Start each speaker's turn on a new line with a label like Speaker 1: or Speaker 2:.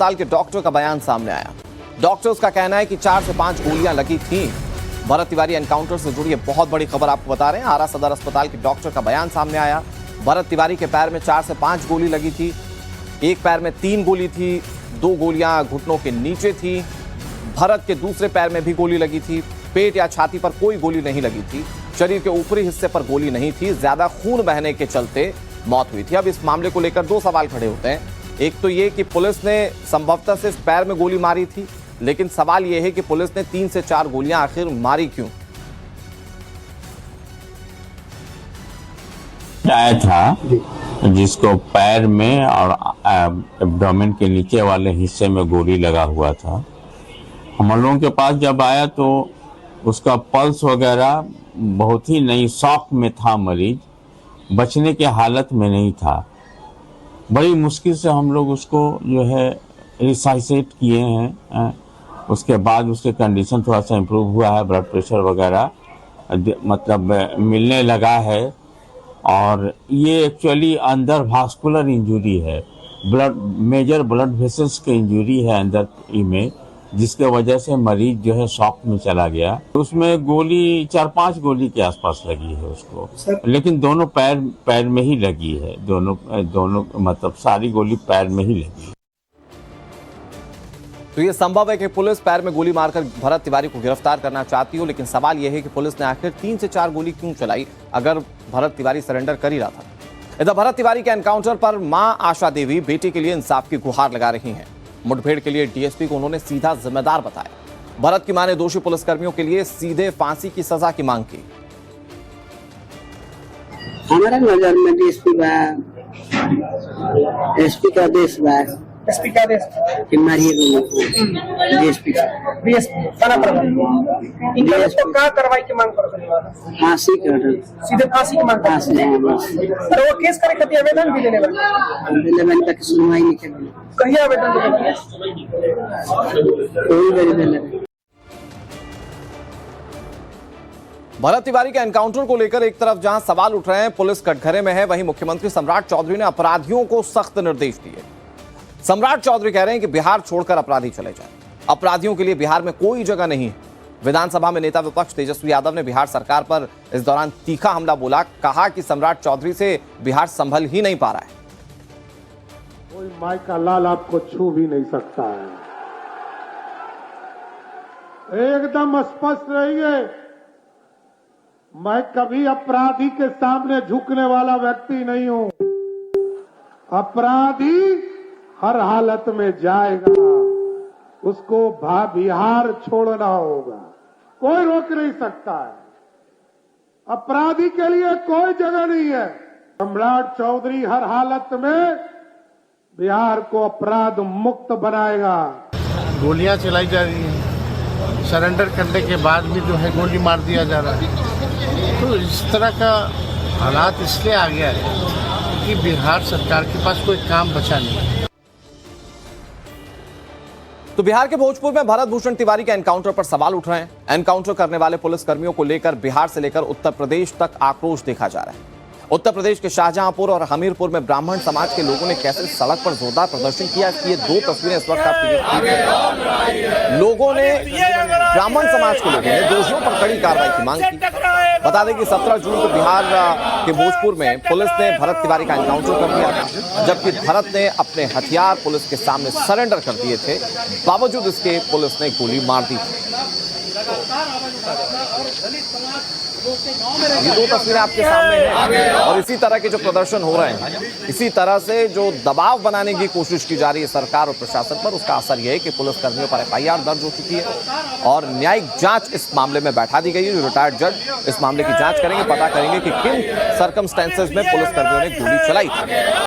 Speaker 1: अस्पताल के डॉक्टर का बयान सामने आया। डॉक्टर्स का कहना है कि 4 से 5 गोलियां लगी थीं। भरत तिवारी एनकाउंटर से जुड़ी बहुत बड़ी खबर आपको बता रहे हैं। आरा सदर अस्पताल के डॉक्टर का बयान सामने आया। भरत तिवारी के पैर में 4 से 5 गोली लगी थी। एक पैर में 3 गोली थी, 2 गोलियां घुटनों के नीचे थी। भरत के दूसरे पैर में भी गोली लगी थी। पेट या छाती पर कोई गोली नहीं लगी थी। शरीर के ऊपरी हिस्से पर गोली नहीं थी। ज्यादा खून बहने के चलते मौत हुई थी। अब इस मामले को लेकर 2 सवाल खड़े होते हैं। एक तो ये कि पुलिस ने संभवतः सिर्फ पैर में गोली मारी थी, लेकिन सवाल यह है कि पुलिस ने 3 से 4 गोलियां आखिर मारी क्यों?
Speaker 2: आया था जिसको पैर में और एब्डोमेन के नीचे वाले हिस्से में गोली लगा हुआ था। हम लोगों के पास जब आया तो उसका पल्स वगैरह बहुत ही नहीं, शॉक में था मरीज, बचने के हालत में नहीं था। बड़ी मुश्किल से हम लोग उसको जो है रिसाइसेट किए हैं। उसके बाद उसके कंडीशन थोड़ा सा इम्प्रूव हुआ है, ब्लड प्रेशर वगैरह मतलब मिलने लगा है। और ये एक्चुअली अंदर वास्कुलर इंजरी है, मेजर ब्लड वेसल्स की इंजरी है अंदर में, जिसके वजह से मरीज जो है शॉक में चला गया। उसमें गोली 4-5 गोली के आसपास लगी है उसको, लेकिन दोनों पैर में ही लगी है। दोनों मतलब सारी गोली पैर में ही लगी।
Speaker 1: तो ये संभव है कि पुलिस पैर में गोली मारकर भरत तिवारी को गिरफ्तार करना चाहती हो, लेकिन सवाल यह है कि पुलिस ने आखिर 3 से 4 गोली क्यों चलाई अगर भरत तिवारी सरेंडर कर ही रहा था। इधर भरत तिवारी के एनकाउंटर पर मां आशा देवी बेटे के लिए इंसाफ की गुहार लगा रही हैं। मुठभेड़ के लिए डीएसपी को उन्होंने सीधा जिम्मेदार बताया। भरत की मां ने दोषी पुलिसकर्मियों के लिए सीधे फांसी की सजा की मांग की।
Speaker 3: हमारा नजर में डीएसपी बा, एसपी का आदेश बा,
Speaker 4: एसपी का आदेश
Speaker 3: कि मारिए डीएसपी
Speaker 4: थाना पर इनका तो क्या कार्रवाई की मांग कर रहे हैं?
Speaker 3: फांसी कर
Speaker 4: सीधे फांसी की मांग कर रहे हैं। तो वो केस करे खातिर आवेदन भी देने वाले
Speaker 3: तक सुनवाई नहीं कर
Speaker 4: कहिए आवेदन देने
Speaker 3: कोई बड़ी देने।
Speaker 1: भरत तिवारी के एनकाउंटर को लेकर एक तरफ जहां सवाल उठ रहे हैं, पुलिस कटघरे में है, वहीं मुख्यमंत्री सम्राट चौधरी ने अपराधियों को सख्त निर्देश दिए। सम्राट चौधरी कह रहे हैं कि बिहार छोड़कर अपराधी चले जाएं। अपराधियों के लिए बिहार में कोई जगह नहीं है। विधानसभा में नेता विपक्ष तेजस्वी यादव ने बिहार सरकार पर इस दौरान तीखा हमला बोला। कहा कि सम्राट चौधरी से बिहार संभल ही नहीं पा रहा है।
Speaker 5: कोई माई का लाल आपको छू भी नहीं सकता है। एकदम स्पष्ट रहिए, मैं कभी अपराधी के सामने झुकने वाला व्यक्ति नहीं हूं। अपराधी हर हालत में जाएगा, उसको बिहार छोड़ना होगा, कोई रोक नहीं सकता है। अपराधी के लिए कोई जगह नहीं है। सम्राट चौधरी हर हालत में बिहार को अपराध मुक्त बनाएगा।
Speaker 6: गोलियां चलाई जा रही हैं, सरेंडर करने के बाद भी जो है गोली मार दिया जा रहा है। तो इस तरह का हालात इसलिए आ गया है कि बिहार सरकार के पास कोई काम बचा नहीं है।
Speaker 1: तो बिहार के भोजपुर में भरत भूषण तिवारी के एनकाउंटर पर सवाल उठ रहे हैं। एनकाउंटर करने वाले पुलिसकर्मियों को लेकर बिहार से लेकर उत्तर प्रदेश तक आक्रोश देखा जा रहा है। उत्तर प्रदेश के शाहजहांपुर और हमीरपुर में ब्राह्मण समाज के लोगों ने कैसे सड़क पर जोरदार प्रदर्शन किया, ये 2 तस्वीरें इस वक्त आप लोगों ने ब्राह्मण समाज के लोगों ने दोषियों पर कड़ी कार्रवाई की मांग की। बता दें कि 17 जून को बिहार के भोजपुर में पुलिस ने भरत तिवारी का एनकाउंटर कर दिया था, जबकि भरत ने अपने हथियार पुलिस के सामने सरेंडर कर दिए थे। बावजूद इसके पुलिस ने गोली मार दी थी। ये 2 तस्वीरें आपके सामने हैं और इसी तरह के जो प्रदर्शन हो रहे हैं, इसी तरह से जो दबाव बनाने की कोशिश की जा रही है सरकार और प्रशासन पर, उसका असर यह है कि पुलिसकर्मियों पर FIR दर्ज हो चुकी है और न्यायिक जांच इस मामले में बैठा दी गई है। रिटायर्ड जज इस मामले की जांच करेंगे, पता करेंगे कि किन सर्कमस्टेंसेस में पुलिसकर्मियों ने गोली चलाई थी।